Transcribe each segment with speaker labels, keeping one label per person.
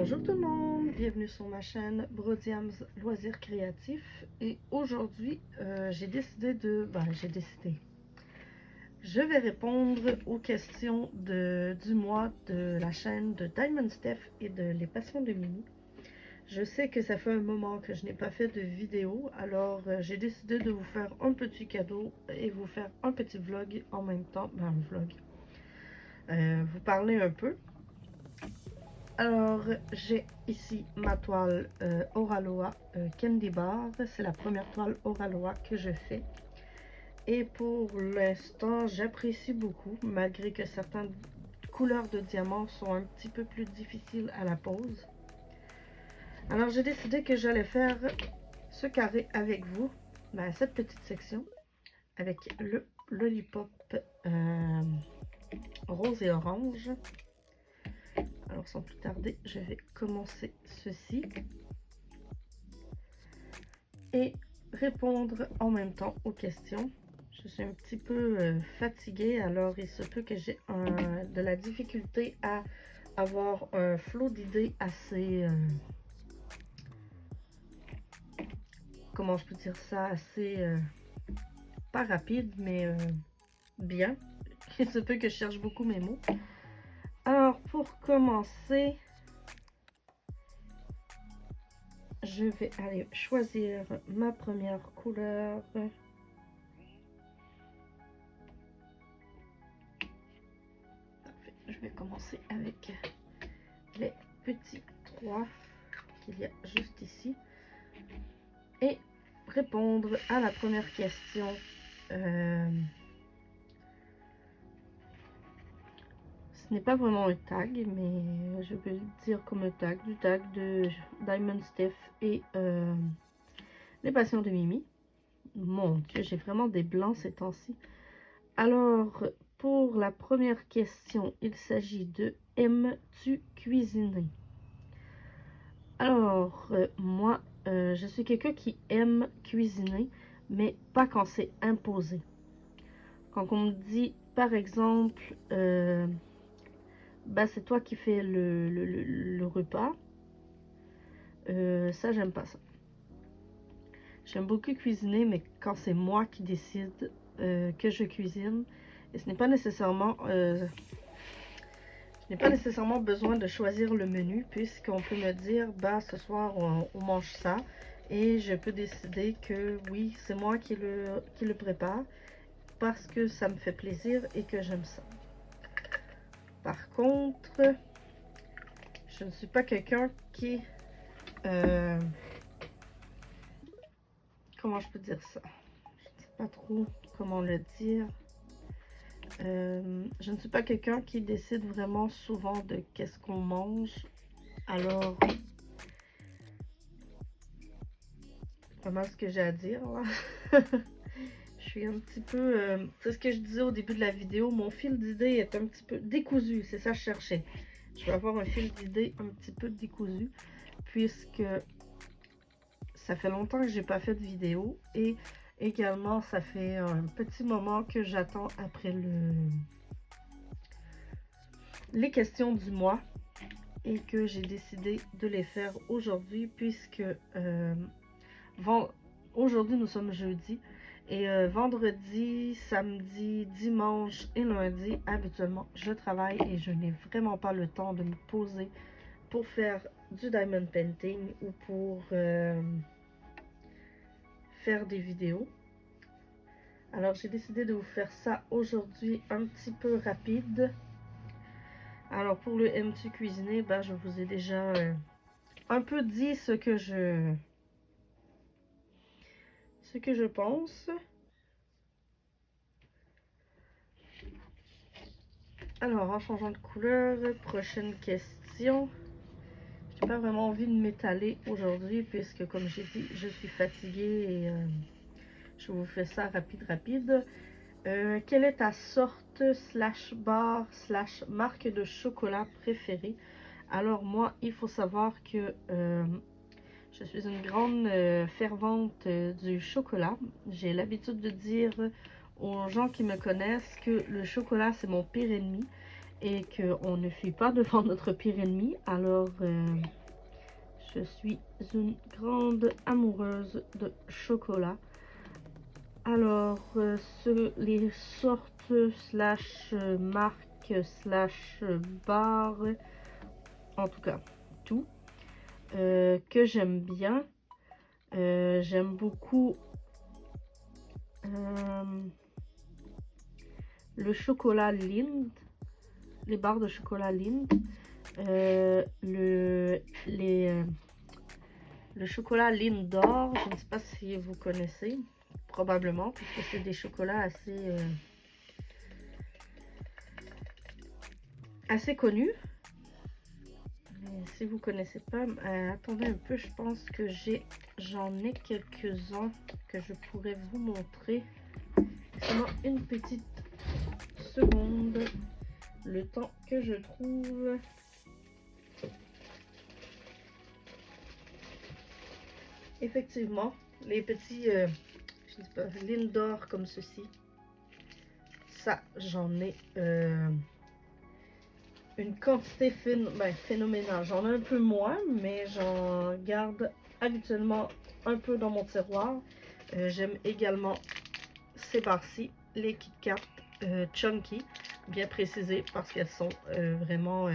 Speaker 1: Bonjour tout le monde, bienvenue sur ma chaîne Brodiams Loisirs Créatifs et aujourd'hui j'ai décidé je vais répondre aux questions du mois de la chaîne de Diamond Steph et de Les Passions de Mimi. Je sais que ça fait un moment que je n'ai pas fait de vidéo, alors j'ai décidé de vous faire un petit cadeau et vous faire un petit vlog en même temps, vous parler un peu. Alors, j'ai ici ma toile Auraloa Candy Bar. C'est la première toile Auraloa que je fais. Et pour l'instant, j'apprécie beaucoup, malgré que certaines couleurs de diamants sont un petit peu plus difficiles à la pose. Alors, j'ai décidé que j'allais faire ce carré avec vous, cette petite section, avec le Lollipop rose et orange. Alors sans plus tarder, je vais commencer ceci et répondre en même temps aux questions. Je suis un petit peu fatiguée, alors il se peut que j'ai de la difficulté à avoir un flot d'idées assez, comment je peux dire ça, assez, pas rapide, mais bien. Il se peut que je cherche beaucoup mes mots. Alors pour commencer, je vais aller choisir ma première couleur. Je vais commencer avec les petits 3 qu'il y a juste ici et répondre à la première question. Ce n'est pas vraiment un tag, mais je peux dire comme un tag, du tag de Diamond Steph et Les Passions de Mimi. Mon Dieu, j'ai vraiment des blancs ces temps-ci. Alors, pour la première question, il s'agit de « Aimes-tu cuisiner ?» Alors, moi, je suis quelqu'un qui aime cuisiner, mais pas quand c'est imposé. Quand on me dit, par exemple, c'est toi qui fais le repas, ça, j'aime pas ça. J'aime beaucoup cuisiner, mais quand c'est moi qui décide que je cuisine, et ce n'est pas nécessairement... je n'ai pas nécessairement besoin de choisir le menu, puisqu'on peut me dire, ce soir, on mange ça. Et je peux décider que oui, c'est moi qui le prépare, parce que ça me fait plaisir et que j'aime ça. Par contre, je ne suis pas quelqu'un qui... comment je peux dire ça? Je ne sais pas trop comment le dire. Je ne suis pas quelqu'un qui décide vraiment souvent de qu'est-ce qu'on mange. Alors, pas mal ce que j'ai à dire là. Je suis un petit peu... c'est ce que je disais au début de la vidéo. Mon fil d'idées est un petit peu décousu. C'est ça que je cherchais. Je vais avoir un fil d'idées un petit peu décousu. Puisque ça fait longtemps que j'ai pas fait de vidéo. Et également, ça fait un petit moment que j'attends après les questions du mois. Et que j'ai décidé de les faire aujourd'hui. Puisque aujourd'hui, nous sommes jeudi. Et vendredi, samedi, dimanche et lundi, habituellement, je travaille et je n'ai vraiment pas le temps de me poser pour faire du diamond painting ou pour faire des vidéos. Alors, j'ai décidé de vous faire ça aujourd'hui un petit peu rapide. Alors, pour le aimes-tu cuisiner, je vous ai déjà un peu dit ce que je pense. Alors, en changeant de couleur, prochaine question. Je n'ai pas vraiment envie de m'étaler aujourd'hui puisque, comme j'ai dit, je suis fatiguée et je vous fais ça rapide. Quelle est ta sorte / bar / marque de chocolat préférée? Alors moi, il faut savoir que je suis une grande fervente du chocolat. J'ai l'habitude de dire aux gens qui me connaissent que le chocolat, c'est mon pire ennemi. et qu'on ne fuit pas devant notre pire ennemi. Alors, je suis une grande amoureuse de chocolat. Alors, les sortes slash marques slash barres, en tout cas, tout, que j'aime bien. J'aime beaucoup le chocolat Lindt, les barres de chocolat Lindt, le chocolat Lindor, je ne sais pas si vous connaissez, probablement, puisque c'est des chocolats assez connus. Mais si vous ne connaissez pas, attendez un peu, je pense que j'en ai quelques-uns que je pourrais vous montrer. Seulement une petite seconde, le temps que je trouve. Effectivement, les petits je sais pas, Lindor comme ceci, ça j'en ai une quantité phénoménale. J'en ai un peu moins, mais j'en garde habituellement un peu dans mon tiroir. J'aime également ces barres-ci, les Kit Kat Chunky, bien précisées parce qu'elles sont vraiment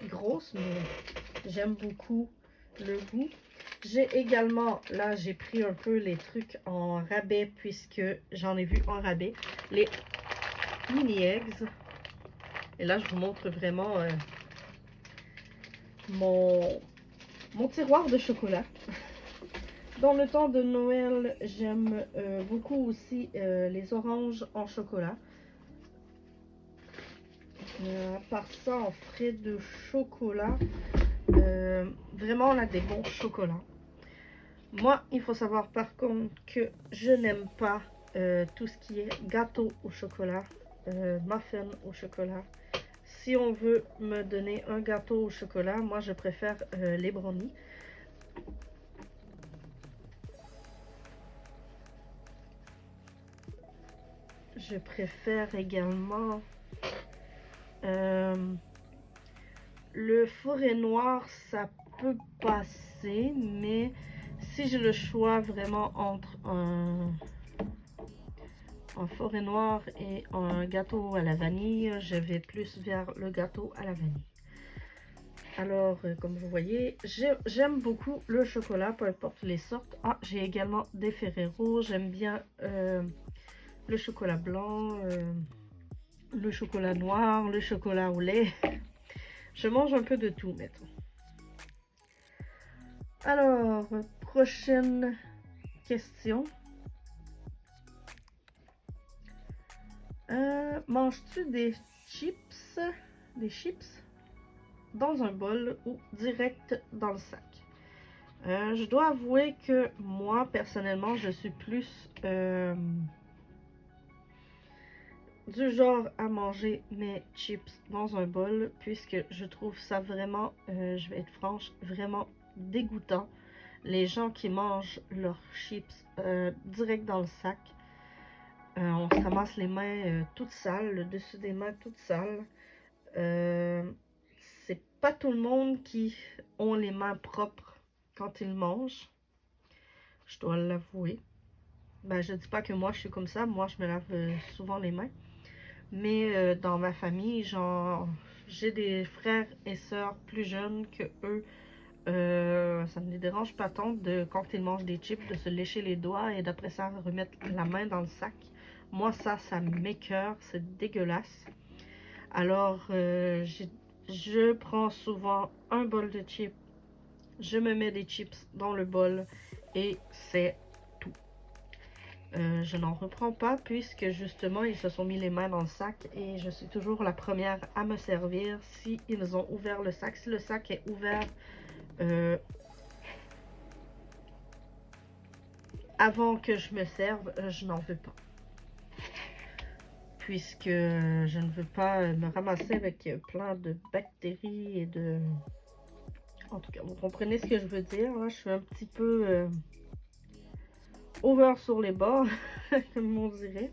Speaker 1: grosses, mais j'aime beaucoup le goût. J'ai également, là j'ai pris un peu les trucs en rabais puisque j'en ai vu en rabais, les mini eggs. Et là je vous montre vraiment mon tiroir de chocolat. Dans le temps de Noël, j'aime beaucoup aussi les oranges en chocolat. À part ça, en frais de chocolat, vraiment on a des bons chocolats. Moi, il faut savoir par contre que je n'aime pas tout ce qui est gâteau au chocolat, muffin au chocolat. Si on veut me donner un gâteau au chocolat, moi je préfère les brownies. Je préfère également le forêt noir, ça peut passer, mais si j'ai le choix vraiment entre un forêt noire et un gâteau à la vanille, je vais plus vers le gâteau à la vanille. Alors, comme vous voyez, j'aime beaucoup le chocolat, peu importe les sortes. Ah, j'ai également des Ferrero, j'aime bien le chocolat blanc, le chocolat noir, le chocolat au lait. Je mange un peu de tout, mettons. Alors, prochaine question. Manges-tu des chips dans un bol ou direct dans le sac? Je dois avouer que moi, personnellement, je suis plus du genre à manger mes chips dans un bol, puisque je trouve ça vraiment, je vais être franche, vraiment dégoûtant. Les gens qui mangent leurs chips direct dans le sac, on se ramasse les mains toutes sales, le dessus des mains toutes sales. C'est pas tout le monde qui ont les mains propres quand ils mangent, je dois l'avouer. Ben, je dis pas que moi je suis comme ça, moi je me lave souvent les mains. Mais dans ma famille, genre, j'ai des frères et sœurs plus jeunes que eux. Ça ne les dérange pas tant de, quand ils mangent des chips, de se lécher les doigts et d'après ça remettre la main dans le sac. Moi, ça m'écoeure, c'est dégueulasse. Alors, je prends souvent un bol de chips, je me mets des chips dans le bol et c'est tout. Je n'en reprends pas puisque justement ils se sont mis les mains dans le sac et je suis toujours la première à me servir si ils ont ouvert le sac. Si le sac est ouvert avant que je me serve, je n'en veux pas. Puisque je ne veux pas me ramasser avec plein de bactéries et de... En tout cas, vous comprenez ce que je veux dire. Là, je suis un petit peu over sur les bords, comme on dirait.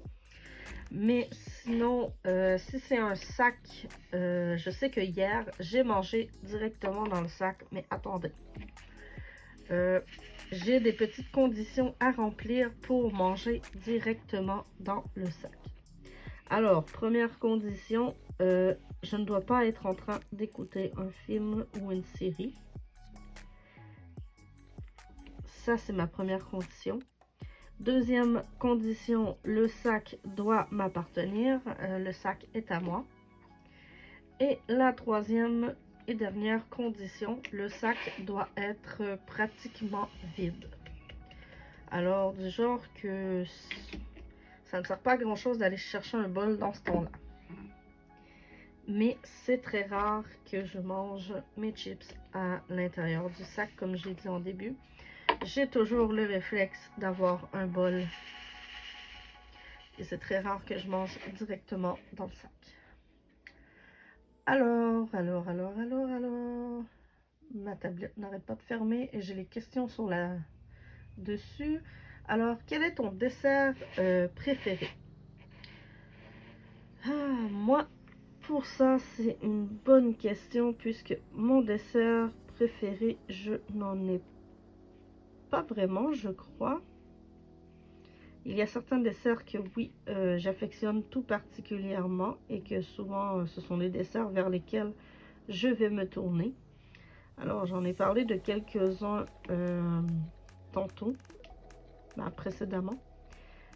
Speaker 1: Mais sinon, si c'est un sac, je sais que hier, j'ai mangé directement dans le sac. Mais attendez. J'ai des petites conditions à remplir pour manger directement dans le sac. Alors, première condition, je ne dois pas être en train d'écouter un film ou une série. Ça, c'est ma première condition. Deuxième condition, le sac doit m'appartenir. Le sac est à moi. Et la troisième et dernière condition, le sac doit être pratiquement vide. Alors, du genre que ça ne sert pas à grand chose d'aller chercher un bol dans ce temps-là. Mais c'est très rare que je mange mes chips à l'intérieur du sac, comme j'ai dit en début. J'ai toujours le réflexe d'avoir un bol. Et c'est très rare que je mange directement dans le sac. Alors. Ma tablette n'arrête pas de fermer et j'ai les questions sur la dessus. Alors, quel est ton dessert préféré? Moi, pour ça, c'est une bonne question puisque mon dessert préféré, je n'en ai pas vraiment, je crois. Il y a certains desserts que oui, j'affectionne tout particulièrement et que souvent, ce sont les desserts vers lesquels je vais me tourner. Alors, j'en ai parlé de quelques-uns tantôt, précédemment.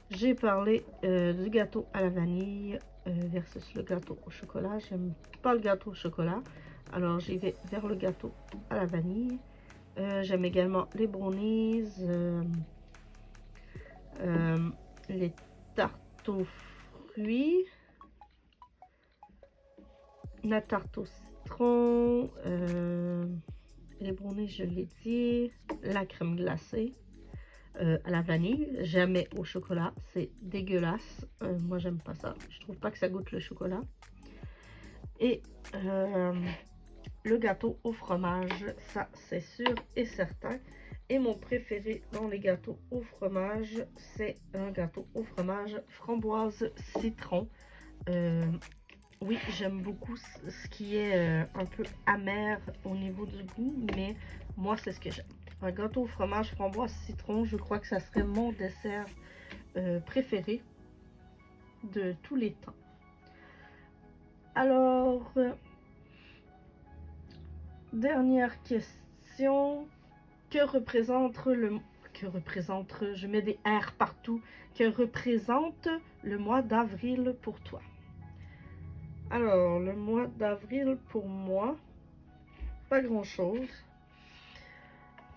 Speaker 1: J'ai parlé du gâteau à la vanille versus le gâteau au chocolat. J'aime pas le gâteau au chocolat, alors j'y vais vers le gâteau à la vanille. J'aime également les brownies, les tartes aux fruits, la tarte au citron, les brownies, je l'ai dit, la crème glacée. À la vanille, jamais au chocolat, c'est dégueulasse. Moi, j'aime pas ça. Je trouve pas que ça goûte le chocolat. Et le gâteau au fromage, ça, c'est sûr et certain. Et mon préféré dans les gâteaux au fromage, c'est un gâteau au fromage framboise citron. Oui, j'aime beaucoup ce qui est un peu amer au niveau du goût, mais moi, c'est ce que j'aime. Un gâteau au fromage framboise citron, je crois que ça serait mon dessert préféré de tous les temps. Alors, dernière question. Que représente je mets des R partout. Que représente le mois d'avril pour toi? Alors, le mois d'avril pour moi, pas grand-chose.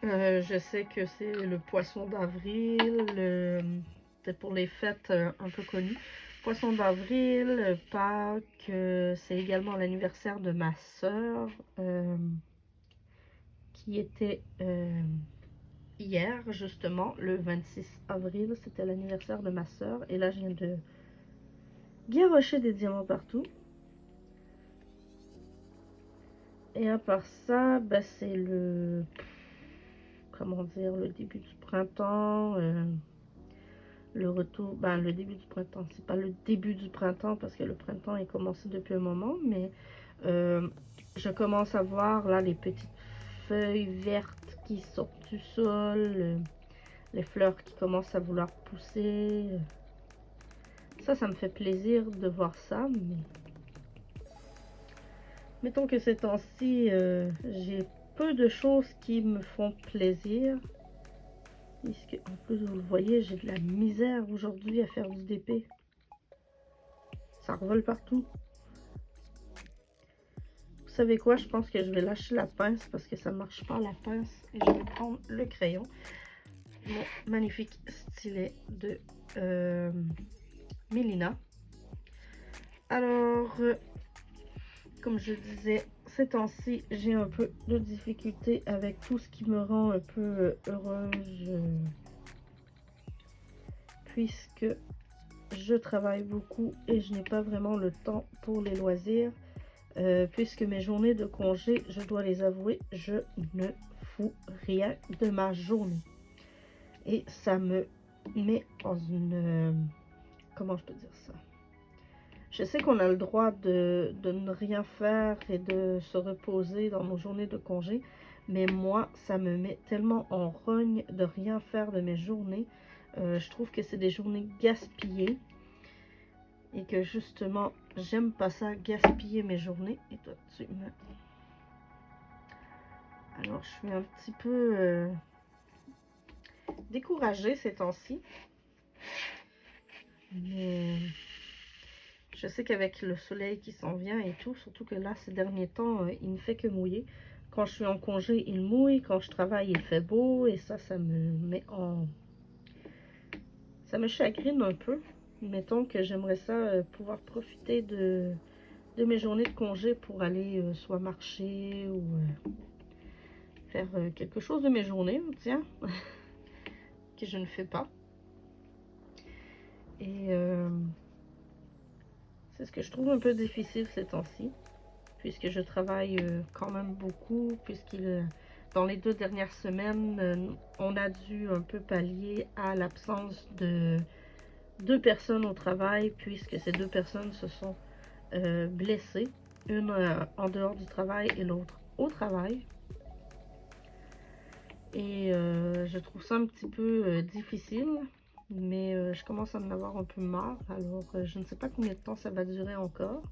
Speaker 1: Je sais que c'est le poisson d'avril, c'est pour les fêtes un peu connues. Poisson d'avril, Pâques, c'est également l'anniversaire de ma soeur qui était hier, justement, le 26 avril. C'était l'anniversaire de ma soeur. Et là, je viens de garrocher des diamants partout. Et à part ça, c'est le... Comment dire, le début du printemps, le retour, le début du printemps, c'est pas le début du printemps parce que le printemps est commencé depuis un moment, mais je commence à voir là les petites feuilles vertes qui sortent du sol, les fleurs qui commencent à vouloir pousser. Ça me fait plaisir de voir ça, mais mettons que ces temps-ci, j'ai peu de choses qui me font plaisir. Puisque, en plus, vous le voyez, j'ai de la misère aujourd'hui à faire du DP. Ça revole partout. Vous savez quoi? Je pense que je vais lâcher la pince parce que ça ne marche pas la pince. Et je vais prendre le crayon. Mon magnifique stylet de Mélina. Alors, comme je disais, ces temps-ci, j'ai un peu de difficulté avec tout ce qui me rend un peu heureuse. Puisque je travaille beaucoup et je n'ai pas vraiment le temps pour les loisirs. Puisque mes journées de congé, je dois les avouer, je ne fous rien de ma journée. Et ça me met dans une... comment je peux dire ça? Je sais qu'on a le droit de ne rien faire et de se reposer dans nos journées de congé, mais moi, ça me met tellement en rogne de rien faire de mes journées. Je trouve que c'est des journées gaspillées et que justement, j'aime pas ça, gaspiller mes journées. Et toi, tu me... Alors, je suis un petit peu découragée ces temps-ci. Mais je sais qu'avec le soleil qui s'en vient et tout, surtout que là, ces derniers temps, il ne fait que mouiller. Quand je suis en congé, il mouille. Quand je travaille, il fait beau. Et ça me met en... Ça me chagrine un peu. Mettons que j'aimerais ça pouvoir profiter de mes journées de congé pour aller soit marcher ou faire quelque chose de mes journées, tiens, que je ne fais pas. Et c'est ce que je trouve un peu difficile ces temps-ci, puisque je travaille quand même beaucoup, dans les 2 dernières semaines, on a dû un peu pallier à l'absence de 2 personnes au travail, puisque ces 2 personnes se sont blessées, une en dehors du travail et l'autre au travail. Et je trouve ça un petit peu difficile, mais je commence à en avoir un peu marre, alors je ne sais pas combien de temps ça va durer encore.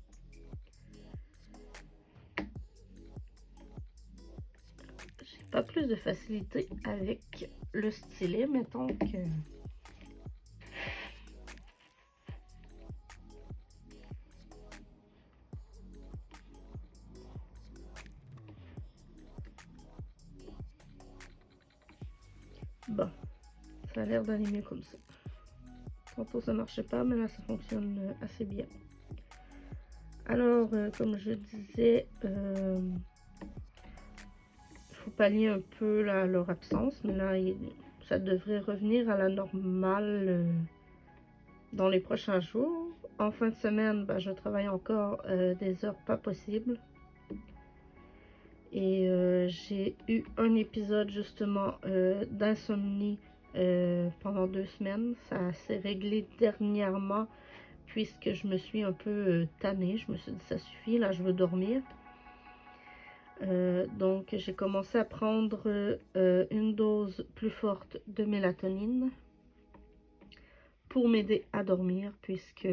Speaker 1: J'ai pas plus de facilité avec le stylet, mettons que... Bon, ça a l'air d'aller mieux comme ça. Tantôt ça marchait pas, mais là ça fonctionne assez bien. Alors, comme je disais, il faut pallier un peu leur absence, mais là, ça devrait revenir à la normale dans les prochains jours. En fin de semaine, ben, je travaille encore des heures pas possibles. Et j'ai eu un épisode justement d'insomnie pendant 2 semaines. Ça s'est réglé dernièrement puisque je me suis un peu tannée. Je me suis dit ça suffit, là je veux dormir. Donc j'ai commencé à prendre une dose plus forte de mélatonine pour m'aider à dormir, puisque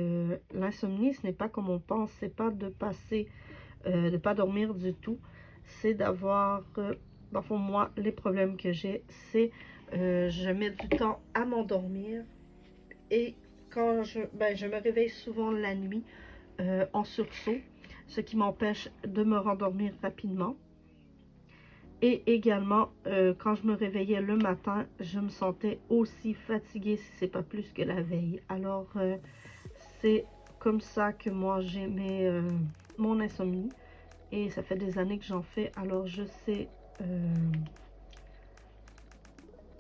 Speaker 1: l'insomnie ce n'est pas comme on pense, c'est pas de passer de pas dormir du tout, c'est d'avoir dans le fond, moi les problèmes que j'ai, c'est je mets du temps à m'endormir et quand je me réveille souvent la nuit en sursaut, ce qui m'empêche de me rendormir rapidement. Et également, quand je me réveillais le matin, je me sentais aussi fatiguée, si c'est pas plus que la veille. Alors, c'est comme ça que moi j'ai mon insomnie. Et ça fait des années que j'en fais, alors je sais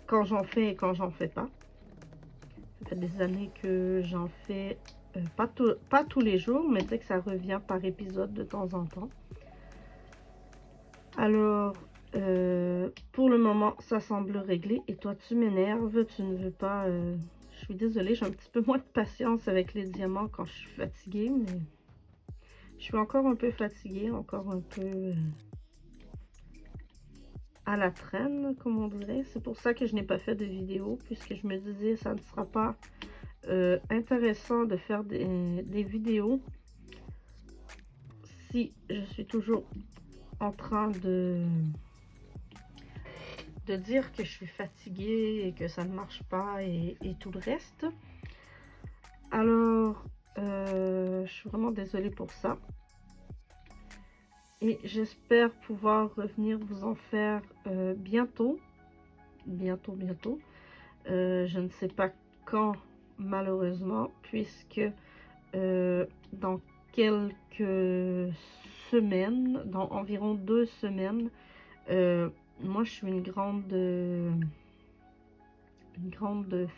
Speaker 1: quand j'en fais et quand j'en fais pas. Ça fait des années que j'en fais pas tous les jours, mais dès que ça revient par épisode de temps en temps. Alors, pour le moment, ça semble réglé. Et toi, tu m'énerves, tu ne veux pas... je suis désolée, j'ai un petit peu moins de patience avec les diamants quand je suis fatiguée, mais je suis encore un peu fatiguée, encore un peu à la traîne, comme on dirait. C'est pour ça que je n'ai pas fait de vidéo, puisque je me disais ça ne sera pas intéressant de faire des vidéos si je suis toujours en train de dire que je suis fatiguée et que ça ne marche pas et tout le reste. Alors, je suis vraiment désolée pour ça. Et j'espère pouvoir revenir vous en faire bientôt. Bientôt. Je ne sais pas quand, malheureusement, puisque dans quelques semaines, dans environ 2 semaines, moi je suis une grande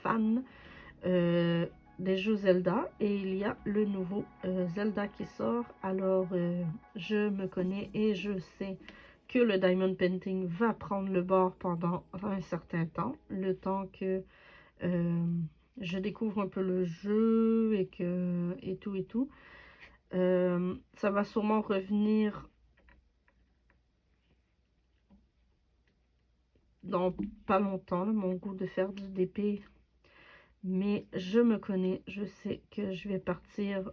Speaker 1: fan des jeux Zelda et il y a le nouveau Zelda qui sort. Alors je me connais et je sais que le Diamond Painting va prendre le bord pendant un certain temps, le temps que je découvre un peu le jeu et tout. Ça va sûrement revenir dans pas longtemps, là, mon goût de faire du DP. Mais je me connais, je sais que je vais partir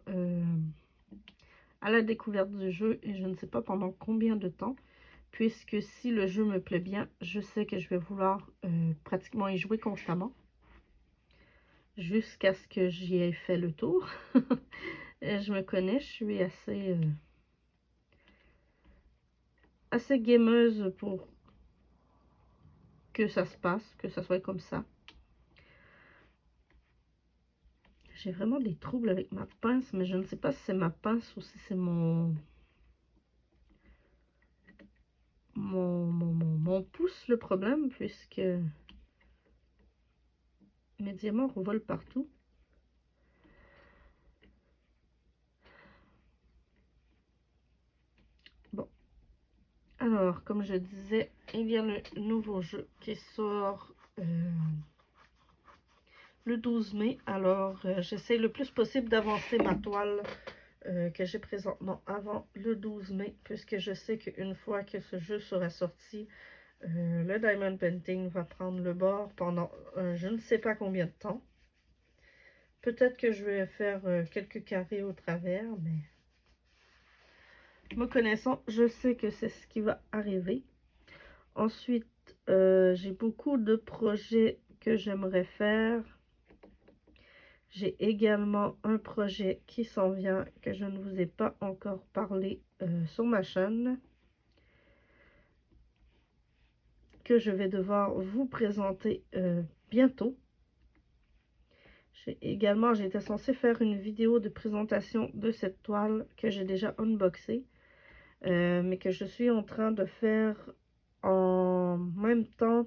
Speaker 1: à la découverte du jeu et je ne sais pas pendant combien de temps. Puisque si le jeu me plaît bien, je sais que je vais vouloir pratiquement y jouer constamment. Jusqu'à ce que j'y ai fait le tour. Et je me connais, je suis assez gameuse pour que ça se passe, que ça soit comme ça. J'ai vraiment des troubles avec ma pince, mais je ne sais pas si c'est ma pince ou si c'est mon pouce le problème, puisque mes diamants revolent partout. Bon. Alors, comme je disais, il y a le nouveau jeu qui sort le 12 mai. Alors, j'essaie le plus possible d'avancer ma toile que j'ai présentement avant le 12 mai, puisque je sais qu'une fois que ce jeu sera sorti, le Diamond Painting va prendre le bord pendant je ne sais pas combien de temps. Peut-être que je vais faire quelques carrés au travers, mais me connaissant, je sais que c'est ce qui va arriver. Ensuite, j'ai beaucoup de projets que j'aimerais faire. J'ai également un projet qui s'en vient que je ne vous ai pas encore parlé sur ma chaîne, que je vais devoir vous présenter bientôt. J'étais censée faire une vidéo de présentation de cette toile que j'ai déjà unboxée, mais que je suis en train de faire en même temps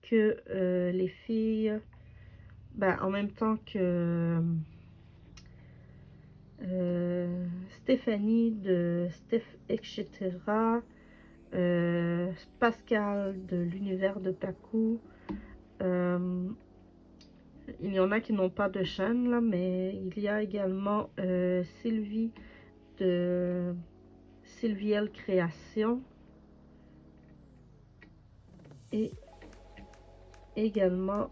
Speaker 1: que les filles, en même temps que Stéphanie de Steph etc. Pascal de l'univers de Paco. Il y en a qui n'ont pas de chaîne là, mais il y a également Sylvie de Sylvielle Création et également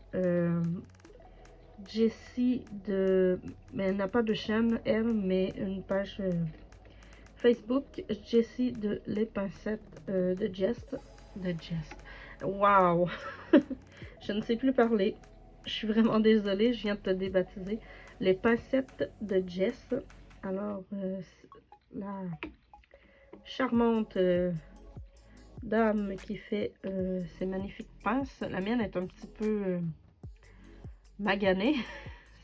Speaker 1: Jessie de, mais elle n'a pas de chaîne elle, mais une page Facebook, Jessie de les pincettes de Jest. Waouh. Je ne sais plus parler. Je suis vraiment désolée, je viens de te débaptiser. Les pincettes de Jess. Alors, la charmante dame qui fait ces magnifiques pinces. La mienne est un petit peu maganée.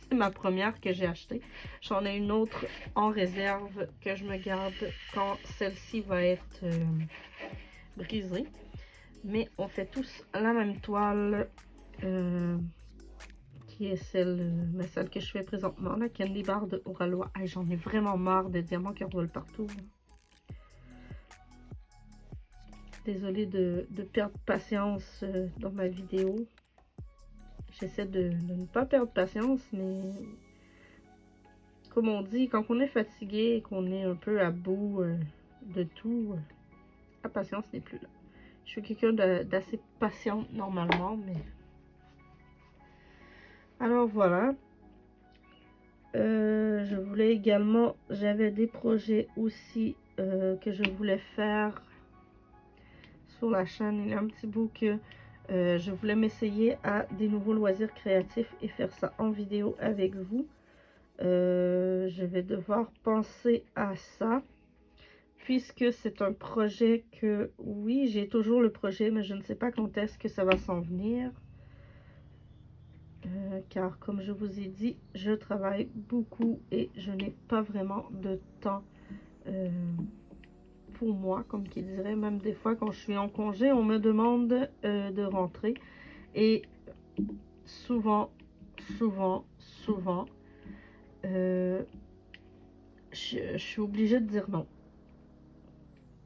Speaker 1: C'est ma première que j'ai achetée. J'en ai une autre en réserve que je me garde quand celle-ci va être brisée. Mais on fait tous la même toile qui est celle que je fais présentement, la Candy Bar de Oralois. Hey, j'en ai vraiment marre des diamants qui roulent partout. Désolée de perdre patience dans ma vidéo. J'essaie de ne pas perdre patience, mais comme on dit, quand on est fatigué et qu'on est un peu à bout de tout, la patience n'est plus là. Je suis quelqu'un d'assez patiente normalement, mais... Alors voilà. Je voulais également... J'avais des projets aussi que je voulais faire sur la chaîne. Il y a un petit bout que je voulais m'essayer à des nouveaux loisirs créatifs et faire ça en vidéo avec vous. Je vais devoir penser à ça. Puisque c'est un projet que, oui, j'ai toujours le projet, mais je ne sais pas quand est-ce que ça va s'en venir. Car, comme je vous ai dit, je travaille beaucoup et je n'ai pas vraiment de temps pour moi, comme qui dirait. Même des fois, quand je suis en congé, on me demande de rentrer. Et souvent, je suis obligée de dire non.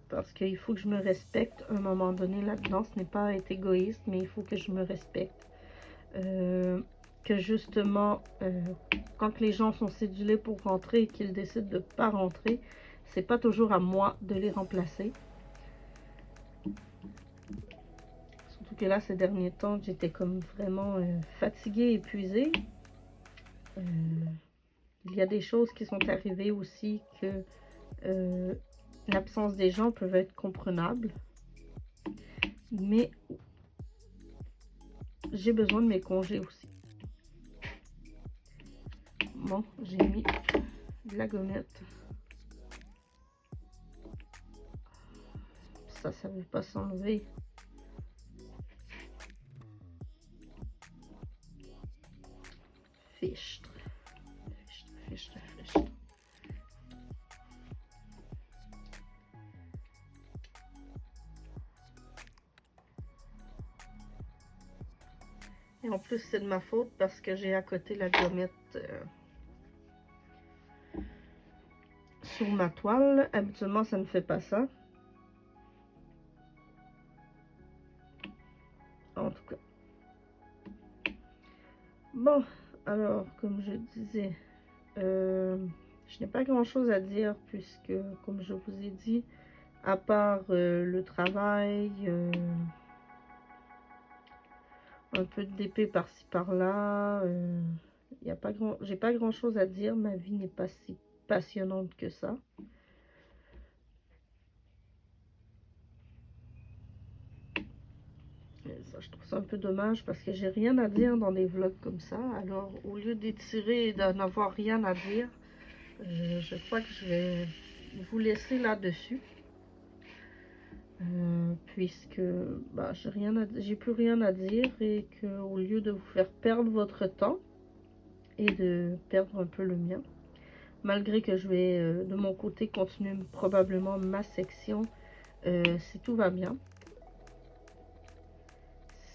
Speaker 1: Parce qu'il faut que je me respecte à un moment donné là-dedans. Ce n'est pas être égoïste, mais il faut que je me respecte. que justement, quand les gens sont cédulés pour rentrer et qu'ils décident de ne pas rentrer, c'est pas toujours à moi de les remplacer. Surtout que là, ces derniers temps, j'étais comme vraiment fatiguée, épuisée. Il y a des choses qui sont arrivées aussi que l'absence des gens peuvent être comprenables. Mais j'ai besoin de mes congés aussi. Bon, j'ai mis de la gommette. Ça ne veut pas s'enlever. Fichtre. Fichtre. Et en plus, c'est de ma faute parce que j'ai à côté la gommette sur ma toile. Habituellement, ça ne fait pas ça. En tout cas. Bon, alors, comme je disais, je n'ai pas grand-chose à dire puisque, comme je vous ai dit, à part le travail, un peu d'épée par-ci par-là, j'ai pas grand-chose à dire. Ma vie n'est pas si passionnante que ça. Ça, je trouve ça un peu dommage parce que j'ai rien à dire dans des vlogs comme ça. Alors, au lieu d'étirer et d'en avoir rien à dire, je crois que je vais vous laisser là-dessus. Puisque bah, j'ai plus rien à dire et que au lieu de vous faire perdre votre temps et de perdre un peu le mien, malgré que je vais de mon côté continuer probablement ma section si tout va bien.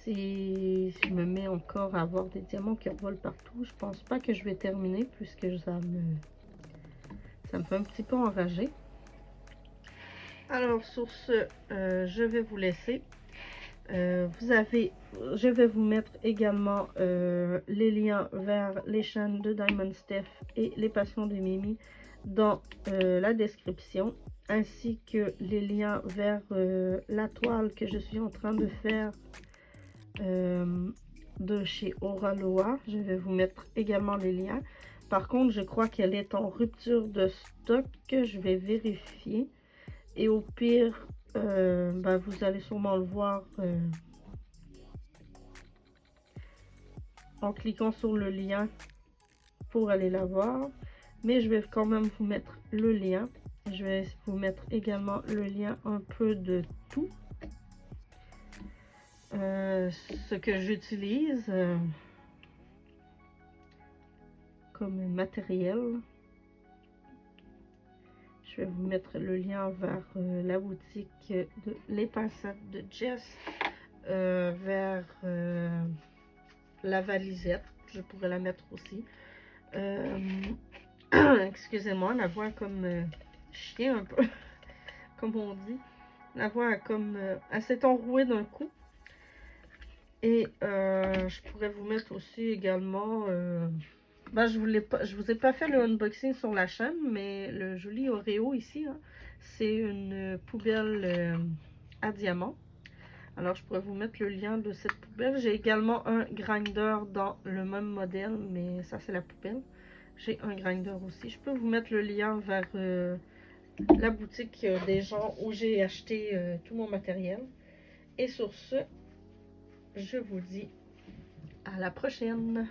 Speaker 1: Si je me mets encore à avoir des diamants qui revolent partout, je pense pas que je vais terminer puisque ça me fait un petit peu enrager. Alors sur ce, je vais vous laisser. Je vais vous mettre également les liens vers les chaînes de Diamond Steph et les passions de Mimi dans la description, ainsi que les liens vers la toile que je suis en train de faire de chez Oraloa. Je vais vous mettre également les liens. Par contre, je crois qu'elle est en rupture de stock, je vais vérifier. Et au pire, ben, vous allez sûrement le voir en cliquant sur le lien pour aller la voir. Mais je vais quand même vous mettre le lien. Je vais vous mettre également le lien un peu de tout. Ce que j'utilise comme matériel. Je vais vous mettre le lien vers la boutique de Les Pincettes de Jess, vers la valisette. Je pourrais la mettre aussi. Excusez-moi, la voix comme chien un peu, comme on dit. La voix comme elle s'est enrouée d'un coup. Et je pourrais vous mettre aussi également... ben, je vous ai pas fait le unboxing sur la chaîne, mais le joli Oreo ici, hein, c'est une poubelle à diamant. Alors, je pourrais vous mettre le lien de cette poubelle. J'ai également un grinder dans le même modèle, mais ça, c'est la poubelle. J'ai un grinder aussi. Je peux vous mettre le lien vers la boutique des gens où j'ai acheté tout mon matériel. Et sur ce, je vous dis à la prochaine.